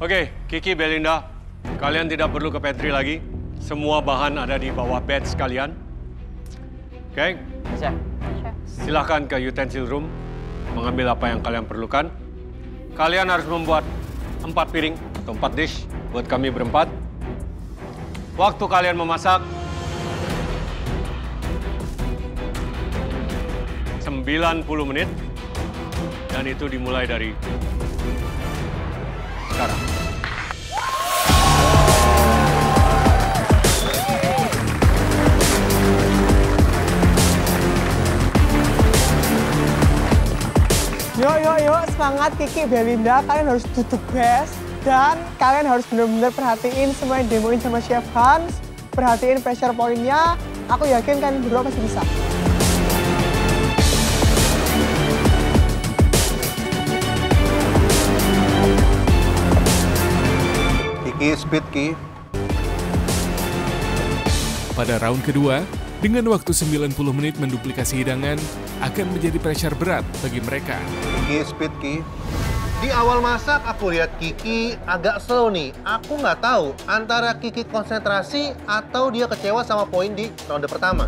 Oke, Kiki, Belinda, kalian tidak perlu ke pantry lagi. Semua bahan ada di bawah bed sekalian. Oke? Chef. Silahkan ke utensil room, mengambil apa yang kalian perlukan. Kalian harus membuat 4 piring atau 4 dish buat kami berempat. Waktu kalian memasak, 90 menit. Dan itu dimulai dari sekarang. Yuk, semangat Kiki, Belinda, kalian harus do the best. Dan kalian harus benar-benar perhatiin semua yang demoin sama Chef Hans. Perhatiin pressure point-nya, aku yakin kalian berdua pasti bisa. Kiki, speed Ki. Pada round kedua, dengan waktu 90 menit menduplikasi hidangan, akan menjadi pressure berat bagi mereka. Kiki, speed Ki. Di awal masak aku lihat Kiki agak slow nih. Aku nggak tahu antara Kiki konsentrasi atau dia kecewa sama poin di ronde pertama.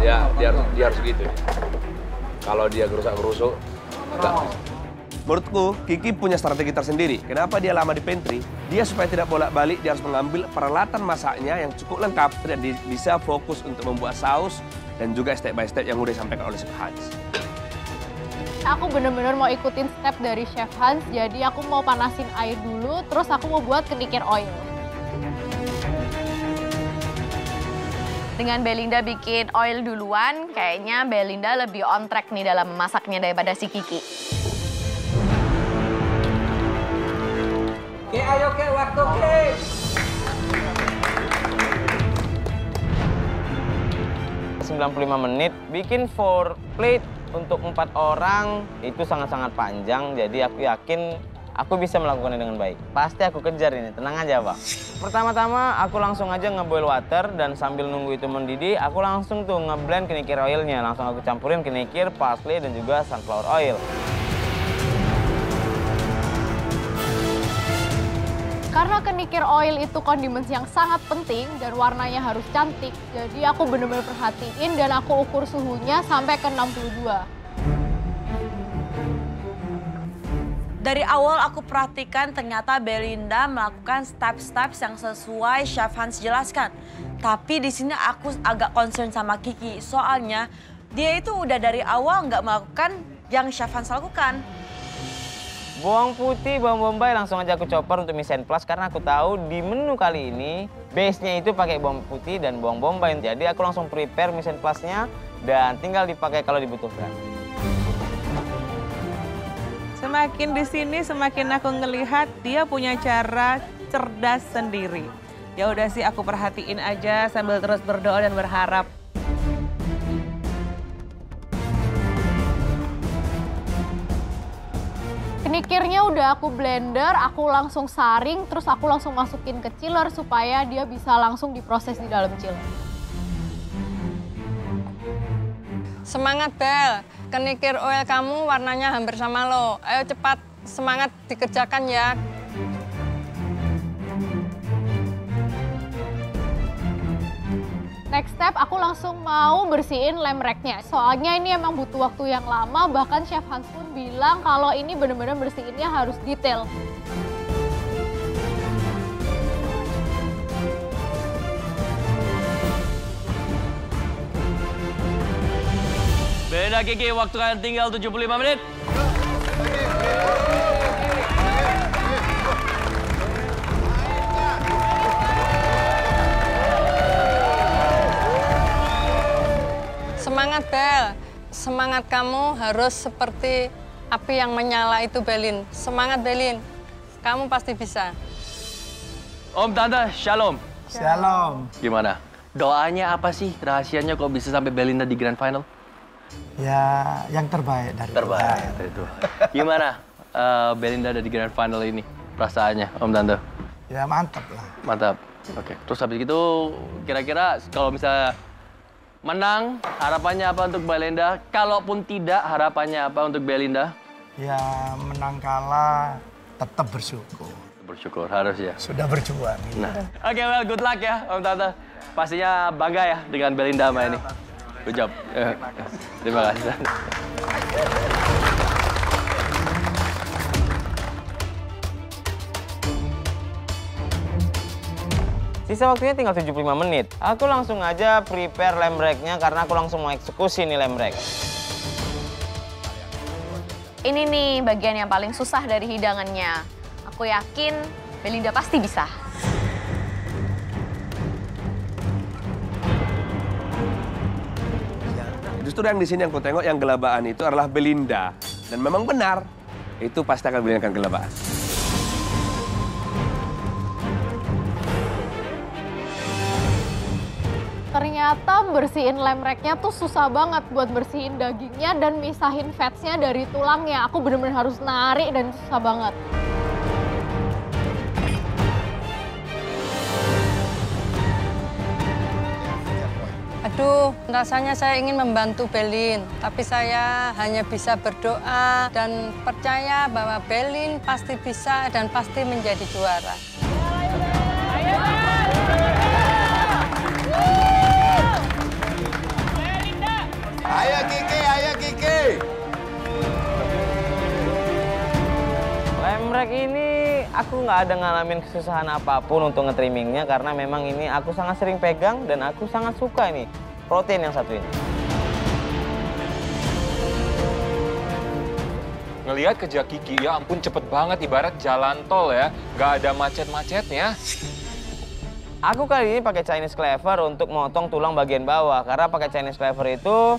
Ya, dia harus gitu. Kalau dia gerusak-gerusuk, enggak. Menurutku, Kiki punya strategi tersendiri. Kenapa dia lama di pantry? Dia supaya tidak bolak-balik, dia harus mengambil peralatan masaknya yang cukup lengkap dan bisa fokus untuk membuat saus dan juga step by step yang udah disampaikan oleh Chef Hans. Aku bener-bener mau ikutin step dari Chef Hans, jadi aku mau panasin air dulu, terus aku mau buat kenikir oil. Dengan Belinda bikin oil duluan, kayaknya Belinda lebih on track nih dalam memasaknya daripada si Kiki. Oke, ayo ke waktu ke. ...95 menit, bikin 4 plate untuk 4 orang, itu sangat-sangat panjang, jadi aku yakin aku bisa melakukannya dengan baik. Pasti aku kejar ini, tenang aja Pak. Pertama-tama aku langsung aja ngeboil water dan sambil nunggu itu mendidih, aku langsung tuh ngeblend kenikir oilnya. Langsung aku campurin kenikir, parsley, dan juga sunflower oil. Karena kenikir oil itu condiments yang sangat penting dan warnanya harus cantik, jadi aku bener-bener perhatiin dan aku ukur suhunya sampai ke 62. Dari awal aku perhatikan ternyata Belinda melakukan step-steps yang sesuai Chef Hans jelaskan. Tapi di sini aku agak concern sama Kiki, soalnya dia itu udah dari awal nggak melakukan yang Chef Hans lakukan. Bawang putih, bawang bombay langsung aja aku chopper untuk mise en place karena aku tahu di menu kali ini base-nya itu pakai bawang putih dan bawang bombay. Jadi aku langsung prepare mise en place-nya dan tinggal dipakai kalau dibutuhkan. Semakin di sini semakin aku ngelihat dia punya cara cerdas sendiri. Ya udah sih aku perhatiin aja sambil terus berdoa dan berharap. Kenikirnya udah aku blender, aku langsung saring, terus aku langsung masukin ke chiller supaya dia bisa langsung diproses di dalam chiller. Semangat Bel, kenikir oil kamu warnanya hampir sama lo. Ayo cepat, semangat dikerjakan ya. Next step, aku langsung mau bersihin lem rack-nya. Soalnya ini emang butuh waktu yang lama, bahkan Chef Hans pun bilang kalau ini bener-bener bersihinnya harus detail. Belinda, Kiki, waktu kalian tinggal 75 menit. Semangat Bel, semangat kamu harus seperti api yang menyala itu Belin. Semangat Belin, kamu pasti bisa. Om, Tante, shalom. Shalom. Gimana? Doanya apa sih? Rahasianya kok bisa sampai Belinda di Grand Final? Ya, yang terbaik dari Terbaik dari Tuhan. Gimana Belinda ada di Grand Final ini? Perasaannya, Om Tante? Ya, mantap lah. Mantap. Oke. Terus habis itu kira-kira kalau misalnya menang, harapannya apa untuk Belinda? Kalaupun tidak, harapannya apa untuk Belinda? Ya, menang kalah tetap bersyukur. Bersyukur harus ya. Sudah berjuang. Nah, oke, well, good luck ya Om Tante. Pastinya bangga ya dengan Belinda sama ini. Good job. Terima kasih. Sisa waktunya tinggal 75 menit. Aku langsung aja prepare lem breaknya karena aku langsung mau eksekusi nih lem break. Ini nih bagian yang paling susah dari hidangannya. Aku yakin Belinda pasti bisa. Justru yang di sini yang ku tengok yang gelabaan itu adalah Belinda. Dan memang benar, itu pasti akan Belinda gelabaan. Ternyata bersihin lemreknya tuh susah banget buat bersihin dagingnya dan misahin fatsnya dari tulangnya. Aku bener-bener harus narik dan susah banget. Aduh, rasanya saya ingin membantu Belin, tapi saya hanya bisa berdoa dan percaya bahwa Belin pasti bisa dan pasti menjadi juara. Ayo Kiki, ayo Kiki. Lemrek ini aku nggak ada ngalamin kesusahan apapun untuk nge-trimmingnya karena memang ini aku sangat sering pegang dan aku sangat suka ini protein yang satu ini. Ngelihat kerja Kiki, ya ampun cepet banget ibarat jalan tol ya, nggak ada macet-macetnya. Aku kali ini pakai Chinese cleaver untuk motong tulang bagian bawah karena pakai Chinese cleaver itu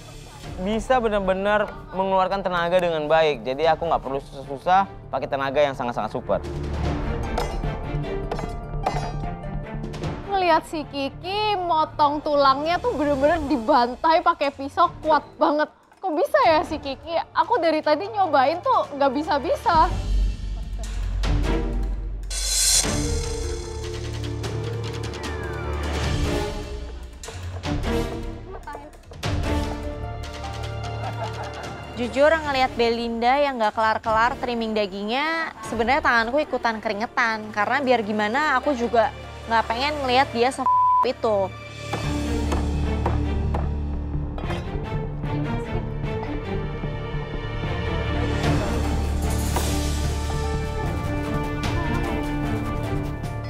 bisa benar-benar mengeluarkan tenaga dengan baik. Jadi aku nggak perlu susah-susah pakai tenaga yang sangat-sangat super. Ngelihat si Kiki motong tulangnya tuh bener-bener dibantai pakai pisau kuat banget. Kok bisa ya si Kiki? Aku dari tadi nyobain tuh nggak bisa-bisa. Jujur ngelihat Belinda yang nggak kelar-kelar trimming dagingnya, sebenarnya tanganku ikutan keringetan. Karena biar gimana aku juga nggak pengen ngelihat dia itu.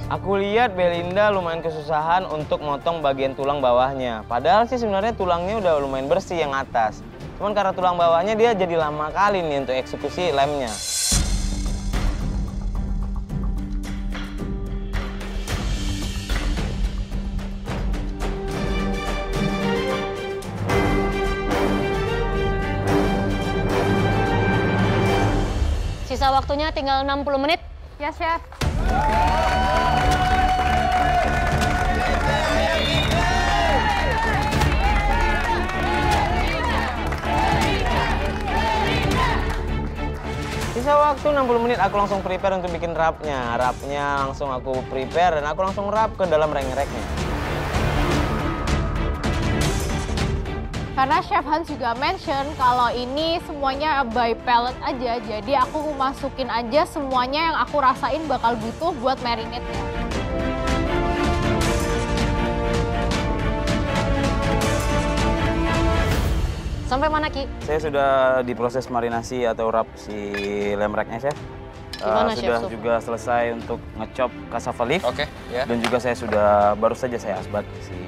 Aku lihat Belinda lumayan kesusahan untuk motong bagian tulang bawahnya. Padahal sih sebenarnya tulangnya udah lumayan bersih yang atas. Cuman karena tulang bawahnya dia jadi lama kali nih untuk eksekusi lemnya. Sisa waktunya tinggal 60 menit. Ya, Chef. Sisa waktu 60 menit aku langsung prepare untuk bikin wrapnya. Wrapnya langsung aku prepare dan aku langsung wrap ke dalam reng-reknya. Karena Chef Hans juga mention kalau ini semuanya by palette aja. Jadi aku masukin aja semuanya yang aku rasain bakal butuh buat marinade-nya. Sampai mana, Ki? Saya sudah di proses marinasi atau wrap si lemreknya, Chef. Gimana, Chef? Sudah juga selesai untuk ngechop cassava leaf. Oke, ya. Dan juga saya sudah, baru saja saya asbat si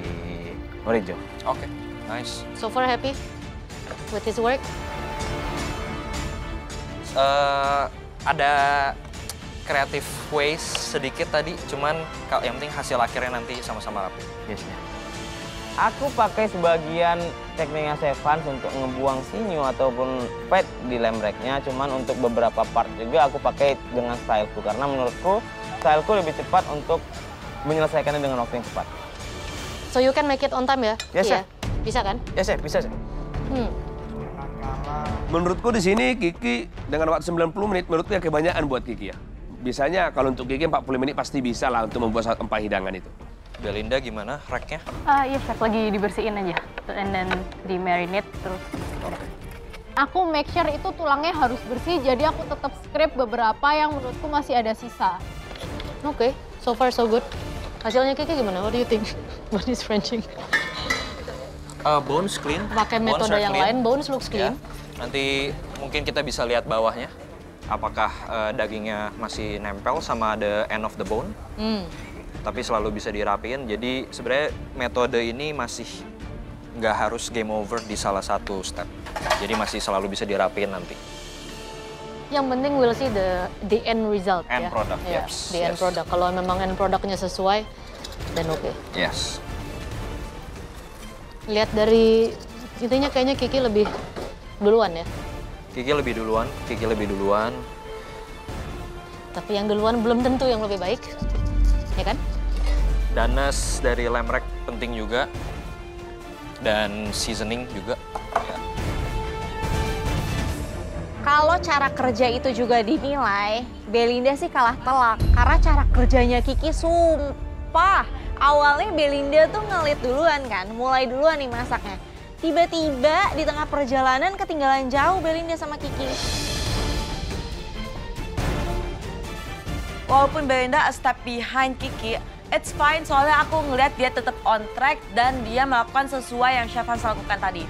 Orijo. Oke, nice. So far happy with his work? Ada creative ways sedikit tadi, cuman yang penting hasil akhirnya nanti sama-sama rapi. Yes, ya. Aku pakai sebagian tekniknya Chef Hans untuk ngebuang sinyu ataupun fat di lemreknya, cuman untuk beberapa part juga aku pakai dengan styleku karena menurutku styleku lebih cepat untuk menyelesaikannya dengan waktu yang cepat. So you can make it on time ya? Yes, Iya. Bisa kan? Yes, Chef, bisa, Chef. Menurutku di sini Kiki dengan waktu 90 menit menurutku ya kebanyakan buat Kiki ya. Bisanya kalau untuk Kiki 40 menit pasti bisa lah untuk membuat empah hidangan itu. Belinda gimana racknya? Iya, Chef, lagi dibersihin aja. And then di marinate terus. Aku make sure itu tulangnya harus bersih, jadi aku tetap scrape beberapa yang menurutku masih ada sisa. Oke, so far so good. Hasilnya Kiki gimana? What do you think? What is Frenching? Bones clean. Pakai metode yang lain, bones looks clean. Ya. Nanti mungkin kita bisa lihat bawahnya. Apakah dagingnya masih nempel sama the end of the bone. Tapi selalu bisa dirapiin. Jadi sebenarnya metode ini masih nggak harus game over di salah satu step. Jadi masih selalu bisa dirapiin nanti. Yang penting we'll see the end result End ya. product, Yeah, yes. the end product. Kalau memang end produknya sesuai, then oke. Yes. Lihat dari intinya kayaknya Kiki lebih duluan ya. Kiki lebih duluan. Tapi yang duluan belum tentu yang lebih baik, ya kan? Danes dari lamb rack penting juga. Dan seasoning juga. Ya. Kalau cara kerja itu juga dinilai, Belinda sih kalah telak. Karena cara kerjanya Kiki sumpah. Awalnya Belinda tuh ngelit duluan kan, mulai duluan nih masaknya. Tiba-tiba di tengah perjalanan ketinggalan jauh Belinda sama Kiki. Walaupun Belinda a step behind Kiki, it's fine soalnya aku ngeliat dia tetap on track dan dia melakukan sesuai yang Chef Hans lakukan tadi.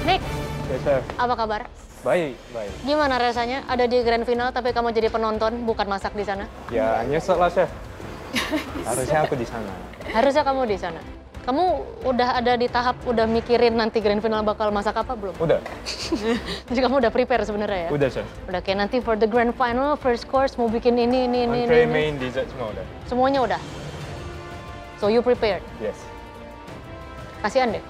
Nick, Yes, Chef. apa kabar? Baik, baik. Gimana rasanya ada di grand final tapi kamu jadi penonton bukan masak di sana? Ya, nyesek lah, Chef. Harusnya aku di sana. Harusnya kamu di sana. Kamu udah ada di tahap udah mikirin nanti grand final bakal masak apa belum? Udah. Jadi kamu udah prepare sebenarnya ya? Udah, Chef. Udah kayak nanti for the grand final, first course mau bikin ini. Entree, main, dessert semua udah. Semuanya udah? So you prepared? Yes. Kasihan deh.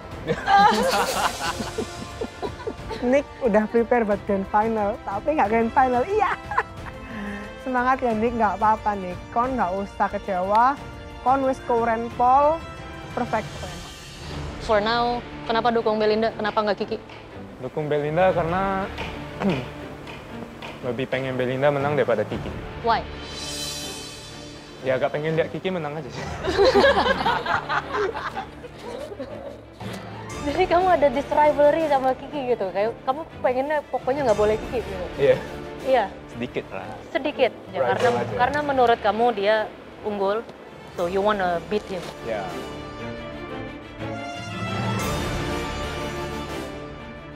Nick udah prepare buat grand final, tapi nggak grand final. Iya. Semangat ya Nick, nggak apa-apa Nick. Kon nggak usah kecewa. Kon wis keren pol, perfect. For now, kenapa dukung Belinda? Kenapa nggak Kiki? Dukung Belinda karena lebih pengen Belinda menang daripada Kiki. Why? Ya agak pengen lihat Kiki menang aja sih. Jadi kamu ada this rivalry sama Kiki gitu, kayak kamu pengennya pokoknya nggak boleh Kiki gitu. Iya. Iya. Sedikit lah. Sedikit, ya, Rival aja. karena menurut kamu dia unggul, so you wanna beat him. Ya.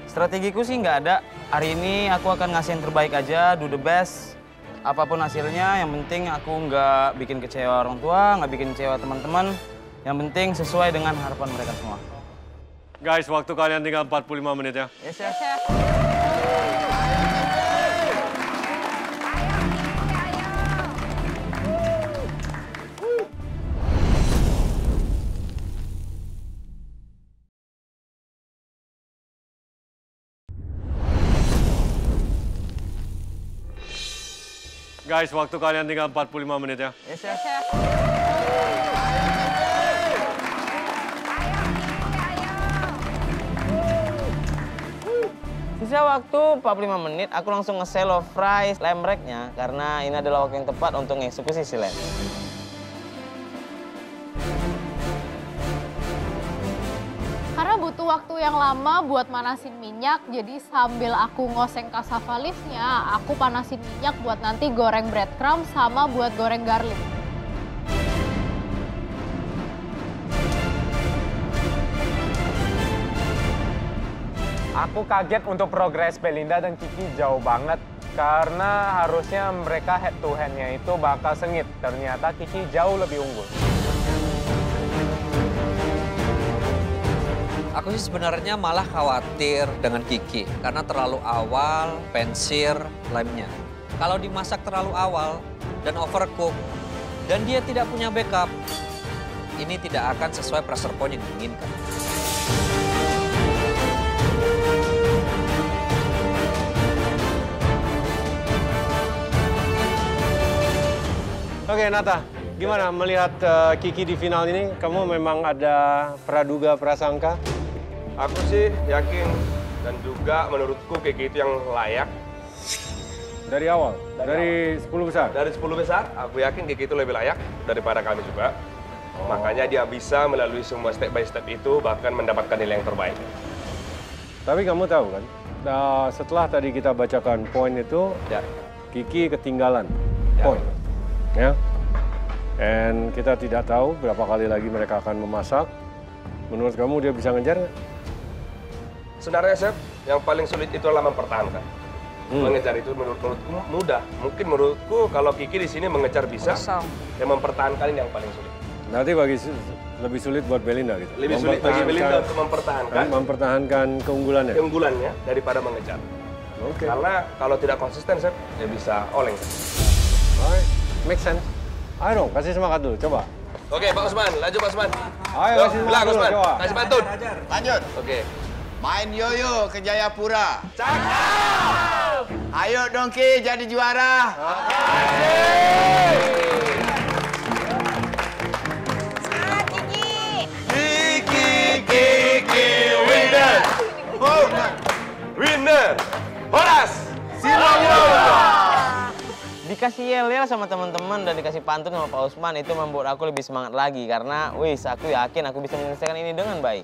Strategiku sih nggak ada. Hari ini aku akan ngasih yang terbaik aja, do the best. Apapun hasilnya, yang penting aku nggak bikin kecewa orang tua, nggak bikin kecewa teman-teman. Yang penting sesuai dengan harapan mereka semua. Guys, waktu kalian tinggal 45 menit ya. Yes, Chef. Guys, waktu kalian tinggal 45 menit ya. Yes, Chef. Sisa waktu 45 menit, aku langsung nge-shallow fry lamb rack-nya karena ini adalah waktu yang tepat untuk mengeksekusi si lamb. Karena butuh waktu yang lama buat manasin minyak, jadi sambil aku ngoseng cassava leaves-nya, aku panasin minyak buat nanti goreng breadcrumb sama buat goreng garlic. Aku kaget untuk progres Belinda dan Kiki jauh banget. Karena harusnya mereka head to hand-nya itu bakal sengit. Ternyata Kiki jauh lebih unggul. Aku sih sebenarnya malah khawatir dengan Kiki. Karena terlalu awal pensir lemnya. Kalau dimasak terlalu awal dan overcook, dan dia tidak punya backup, ini tidak akan sesuai pressure point yang diinginkan. Oke, Nata, gimana melihat Kiki di final ini? Kamu memang ada praduga prasangka? Aku sih yakin dan juga menurutku Kiki itu yang layak. Dari awal? Dari 10 besar? Dari 10 besar, aku yakin Kiki itu lebih layak daripada kami juga. Makanya dia bisa melalui semua step by step itu, bahkan mendapatkan nilai yang terbaik. Tapi kamu tahu kan, setelah tadi kita bacakan poin itu, Kiki ketinggalan poin. Ya. Dan kita tidak tahu berapa kali lagi mereka akan memasak. Menurut kamu dia bisa ngejar nggak? Sebenarnya, Chef, yang paling sulit itu adalah mempertahankan. Mengejar itu menurutku mudah. Mungkin menurutku kalau Kiki di sini mengejar bisa, yang mempertahankan ini yang paling sulit. Nanti lebih sulit buat Belinda gitu. Lebih sulit bagi Belinda untuk mempertahankan keunggulannya. Keunggulannya daripada mengejar. Oke. Karena kalau tidak konsisten, Chef, dia bisa oleng. Alright, make sense. Ayo dong, kasih semangat dulu, coba. Oke, Pak Usman, laju Pak Usman. Ayo, kasih semangat dulu, coba. Kasih pantun. Lanjut. Oke. Main yoyo ke Jayapura. Cakap! Ayo dong Ki, jadi juara. Kiki, winner. Winner. Horas. Dikasih yel-yel sama teman-teman dan dikasih pantun sama Pak Usman itu membuat aku lebih semangat lagi karena wis aku yakin aku bisa menyelesaikan ini dengan baik.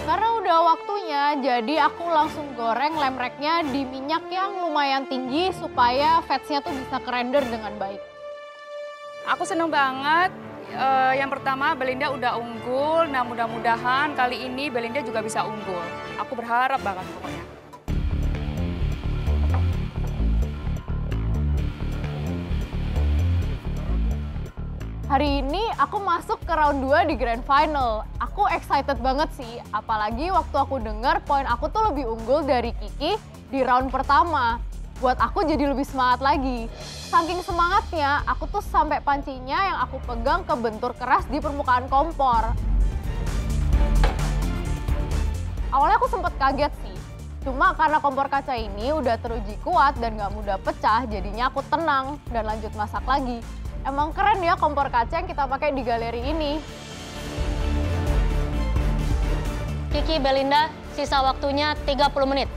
Karena udah waktunya, jadi aku langsung goreng lemreknya di minyak yang lumayan tinggi supaya fatsnya tuh bisa kerender dengan baik. Aku seneng banget. Yang pertama, Belinda udah unggul. Nah, mudah-mudahan kali ini Belinda juga bisa unggul. Aku berharap banget pokoknya. Hari ini aku masuk ke round 2 di Grand Final. Aku excited banget sih, apalagi waktu aku dengar poin aku tuh lebih unggul dari Kiki di round pertama. Buat aku jadi lebih semangat lagi. Saking semangatnya, aku tuh sampai pancinya yang aku pegang kebentur keras di permukaan kompor. Awalnya aku sempet kaget sih. Cuma karena kompor kaca ini udah teruji kuat dan gak mudah pecah, jadinya aku tenang dan lanjut masak lagi. Emang keren ya kompor kaca yang kita pakai di galeri ini. Kiki, Belinda, sisa waktunya 30 menit.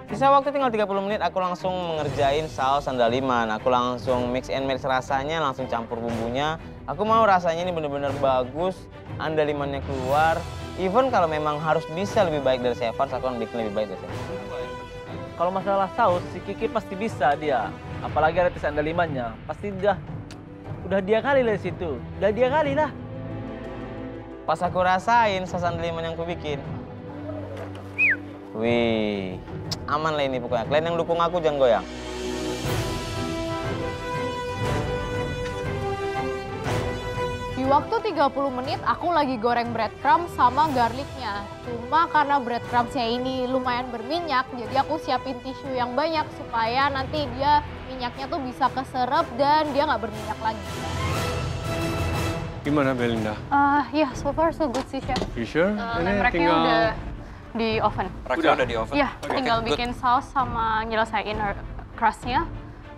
Sisa waktu tinggal 30 menit, aku langsung mengerjain saus andaliman. Aku langsung mix and match rasanya, langsung campur bumbunya. Aku mau rasanya ini bener-bener bagus, andalimannya keluar. Even kalau memang harus bisa lebih baik dari Chef Hans, aku akan bikin lebih baik dari Chef Hans. Kalau masalah saus, si Kiki pasti bisa dia. Apalagi ada tes andalimannya, pasti udah dia kali dari situ. Udah dia kali lah. Pas aku rasain saus andaliman yang aku bikin, wih, aman lah ini pokoknya. Kalian yang dukung aku jangan goyang. Di waktu 30 menit aku lagi goreng breadcrumb sama garlicnya. Cuma karena breadcrumbsnya ini lumayan berminyak, jadi aku siapin tisu yang banyak supaya nanti dia minyaknya tuh bisa keserap dan dia nggak berminyak lagi. Gimana Belinda? Ya, so far so good sih, Chef. You sure? Lemreknya udah di oven. Udah di oven? Iya, Okay, tinggal good. bikin saus sama nyelesain crustnya.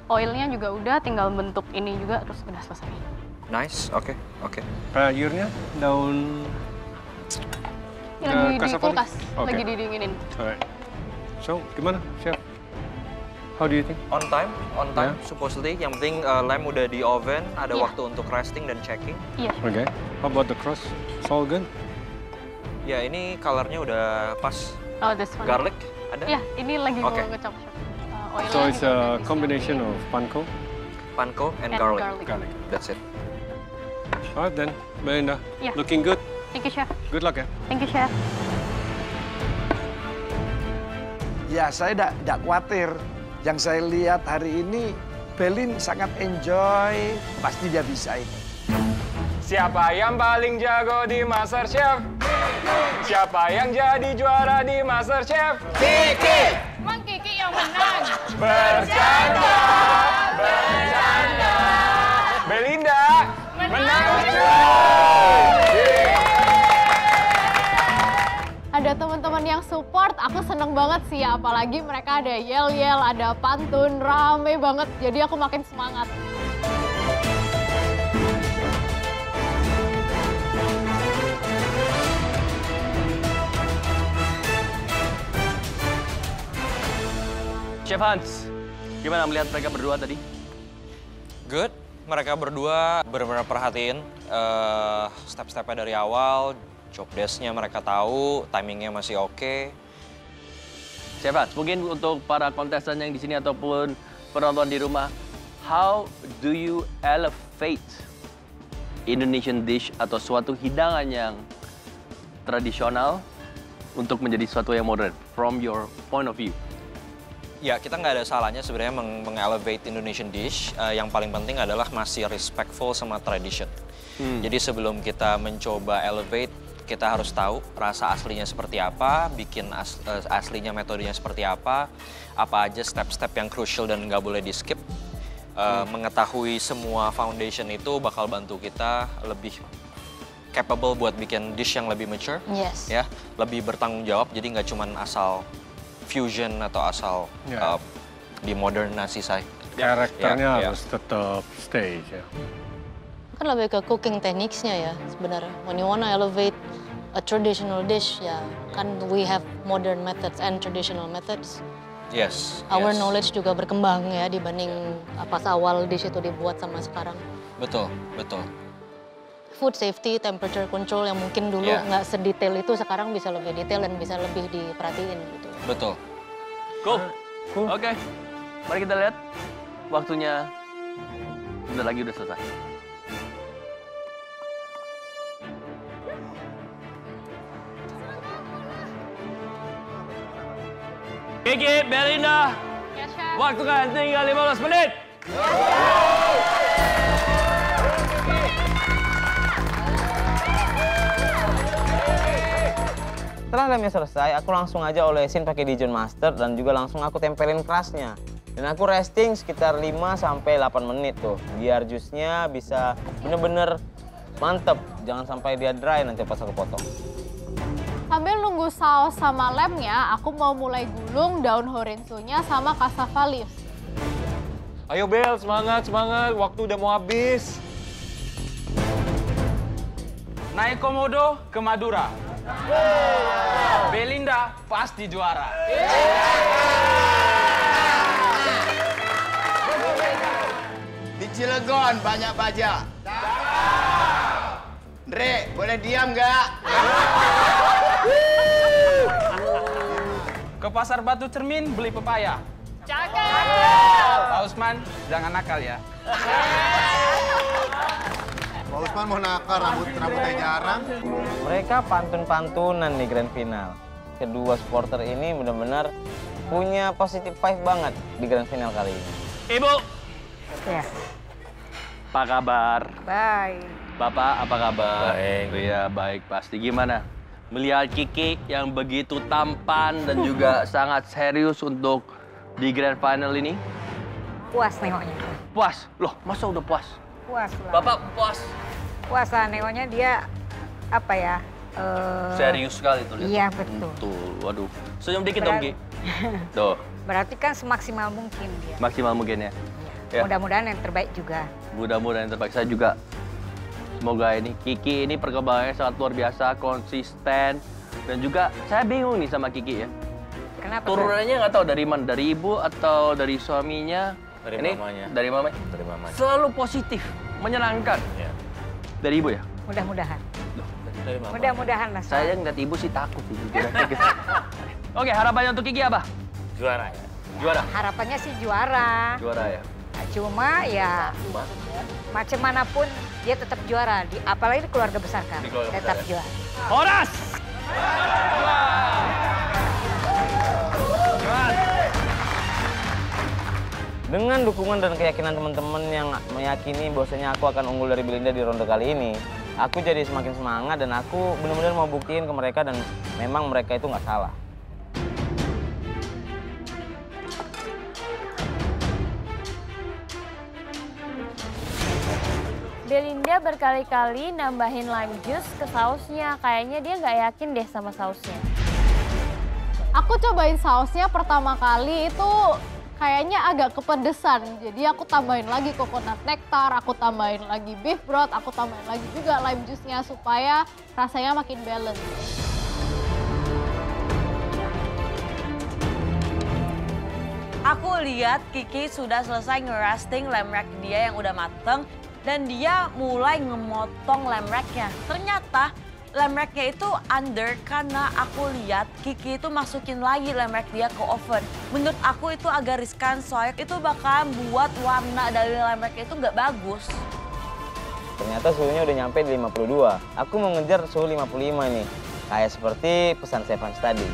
Oilnya juga udah, tinggal bentuk ini juga, terus udah selesai. Nice, oke. Sayurnya daun Lagi di cassava kulkas, leaf? Okay. lagi didinginin. Alright. So, gimana, Chef? How do you think? On time, supposedly. Yang penting lem udah di oven, ada waktu untuk resting dan checking. Iya. Okay. How about the crust? It's all good? Ya, ini colornya udah pas. Oh, this one. Garlic ada? Iya, ini lagi mau Oke. ngecop, Chef. Oilnya So it's juga a combination of panko? Panko and And garlic. garlic. That's it. Alright then, Belinda. Yeah. Looking good. Thank you, Chef. Good luck ya. Thank you, Chef. Ya, saya tidak khawatir. Yang saya lihat hari ini, Belin sangat enjoy. Pasti dia bisa ini. Siapa yang paling jago di MasterChef? Siapa yang jadi juara di MasterChef? Kiki! Emang Kiki yang menang. Bercanda! Belinda! Menang! Ada teman-teman yang support, aku seneng banget sih. Apalagi mereka ada yel-yel, ada pantun, rame banget. Jadi aku makin semangat. Chef Hans, gimana melihat mereka berdua tadi? Good. Mereka berdua benar-benar perhatiin step-stepnya dari awal, job desk-nya mereka tahu, timingnya masih oke. Chef Hans, mungkin untuk para kontestan yang di sini ataupun penonton di rumah, how do you elevate Indonesian dish atau suatu hidangan yang tradisional untuk menjadi sesuatu yang modern, from your point of view? Ya, kita nggak ada salahnya sebenarnya meng-elevate Indonesian dish. Yang paling penting adalah masih respectful sama tradition. Jadi sebelum kita mencoba elevate, kita harus tahu rasa aslinya seperti apa, bikin aslinya metodenya seperti apa aja step-step yang crucial dan nggak boleh di-skip. Mengetahui semua foundation itu bakal bantu kita lebih capable buat bikin dish yang lebih mature, ya, lebih bertanggung jawab. Jadi nggak cuman asal fusion atau asal di modernasi saya. Karakternya harus tetap stay ya. Kan lebih ke cooking techniques-nya ya sebenarnya. When you wanna elevate a traditional dish ya, kan we have modern methods and traditional methods. Yes. Our knowledge juga berkembang ya dibanding pas awal dish itu dibuat sama sekarang. Betul, betul. Food safety, temperature control yang mungkin dulu nggak sedetail itu, sekarang bisa lebih detail dan bisa lebih diperhatiin gitu. Betul. Cool. Oke. Mari kita lihat. Waktunya bentar lagi udah selesai. Kiki, Belinda. Yes, Chef. Waktu kan tinggal 15 menit. Setelah lemnya selesai, aku langsung aja olesin pakai Dijon Master dan juga langsung aku tempelin kerasnya. Dan aku resting sekitar 5-8 menit tuh, biar jusnya bisa bener-bener mantep. Jangan sampai dia dry nanti pas aku potong. Sambil nunggu saus sama lemnya, aku mau mulai gulung daun horenzonya sama cassava leaves. Ayo Bel, semangat, semangat. Waktu udah mau habis. Naik komodo ke Madura. Belinda pasti juara. Di Cilegon banyak baja. Dre, boleh diam nggak? Ke Pasar Batu Cermin beli pepaya. Cakep! Pak Usman, jangan nakal ya. Pak Usman mau nakal, rambutnya jarang. Mereka pantun-pantunan di grand final. Kedua supporter ini benar-benar punya positive vibe banget di grand final kali ini. Ibu. Ya. Apa kabar? Baik. Bapak, apa kabar? Baik. Iya, baik pasti. Gimana? Melihat Kiki yang begitu tampan dan juga sangat serius untuk di grand final ini? Puas nengoknya. Puas? Loh, masa udah puas? Puas lah. Bapak puas? Puas lah nengoknya, dia apa ya? Serius sekali tuh lihat. Iya, betul. Tuh, waduh. Senyum dikit dong, Ki. Tuh. Berarti kan semaksimal mungkin dia. Maksimal mungkin ya. Ya. Mudah-mudahan yang terbaik juga. Mudah-mudahan yang terbaik. Saya juga semoga ini Kiki ini perkembangannya sangat luar biasa, konsisten, dan juga saya bingung nih sama Kiki ya. Kenapa? Turunannya nggak tahu dari mana, dari ibu atau dari suaminya? Dari ini, mamanya. Dari mamanya. Dari mamanya. Selalu positif, menyenangkan. Ya. Dari ibu ya? Mudah-mudahan. Dari mama. Mudah-mudahan lah. Saya ngeliat ibu sih takut sih. Oke, harapannya untuk Kiki apa? Juara ya. Juara. Harapannya sih juara. Juara ya. Cuma ya macam manapun dia tetap juara. Apalagi di keluarga besar kan, tetap juara. Horas! Dengan dukungan dan keyakinan teman-teman yang meyakini bahwasanya aku akan unggul dari Belinda di ronde kali ini, aku jadi semakin semangat dan aku benar-benar mau buktiin ke mereka dan memang mereka itu nggak salah. Belinda berkali-kali nambahin lime juice ke sausnya. Kayaknya dia nggak yakin deh sama sausnya. Aku cobain sausnya pertama kali itu kayaknya agak kepedesan. Jadi aku tambahin lagi coconut nectar, aku tambahin lagi beef broth, aku tambahin lagi juga lime juice-nya supaya rasanya makin balance. Aku lihat Kiki sudah selesai ngerasting lamb rack dia yang udah mateng dan dia mulai ngemotong lamb racknya. Ternyata lamb racknya itu under karena aku lihat Kiki itu masukin lagi lamb rack dia ke oven. Menurut aku itu agak riskan soalnya itu bakal buat warna dari lamb rack itu nggak bagus. Ternyata suhunya udah nyampe di 52. Aku mau ngejar suhu 55 nih. Kayak seperti pesan Chef Hans tadi.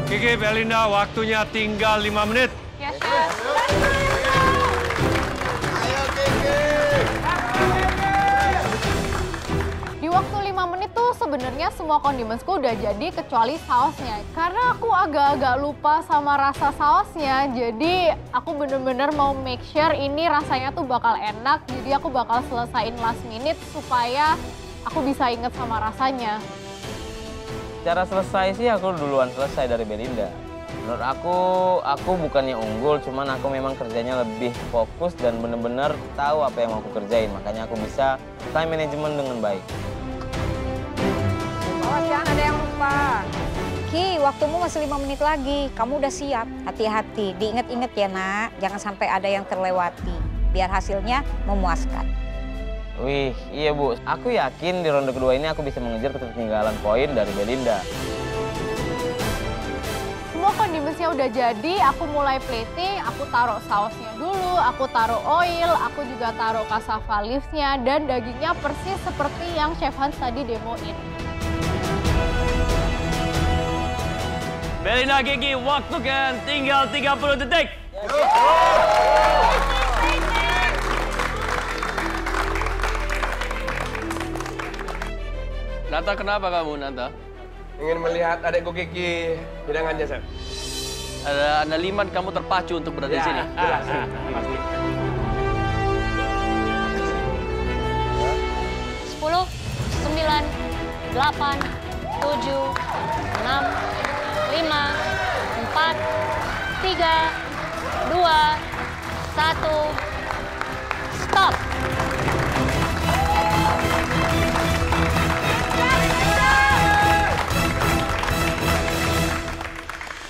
Kiki, Belinda, waktunya tinggal 5 menit. Yes, Chef. Di waktu 5 menit tuh sebenarnya semua condiments-ku udah jadi kecuali sausnya. Karena aku agak-agak lupa sama rasa sausnya, jadi aku bener-bener mau make sure ini rasanya tuh bakal enak. Jadi aku bakal selesain last minute supaya aku bisa inget sama rasanya. Cara selesai sih aku duluan selesai dari Belinda. Menurut aku bukannya unggul, cuman aku memang kerjanya lebih fokus dan bener-bener tahu apa yang mau aku kerjain. Makanya aku bisa time management dengan baik. Awas jangan ada yang lupa. Ki, waktumu masih 5 menit lagi. Kamu udah siap. Hati-hati, diinget-inget ya nak. Jangan sampai ada yang terlewati. Biar hasilnya memuaskan. Wih, iya Bu. Aku yakin di ronde kedua ini aku bisa mengejar ketertinggalan poin dari Belinda. Semua condimentsnya udah jadi, aku mulai plating, aku taruh sausnya dulu, aku taruh oil, aku juga taruh cassava leaves-nya, dan dagingnya persis seperti yang Chef Hans tadi demoin. Belinda, Kiki, waktu kan tinggal 30 detik. Nata, kenapa kamu, Nata? Ingin melihat adekku Kiki hidangannya, Chef. Ada andaliman kamu terpacu untuk berada di sini. Jelas, pasti. 10, 9, 8, 7, 6, 5, 4, 3, 2, 1.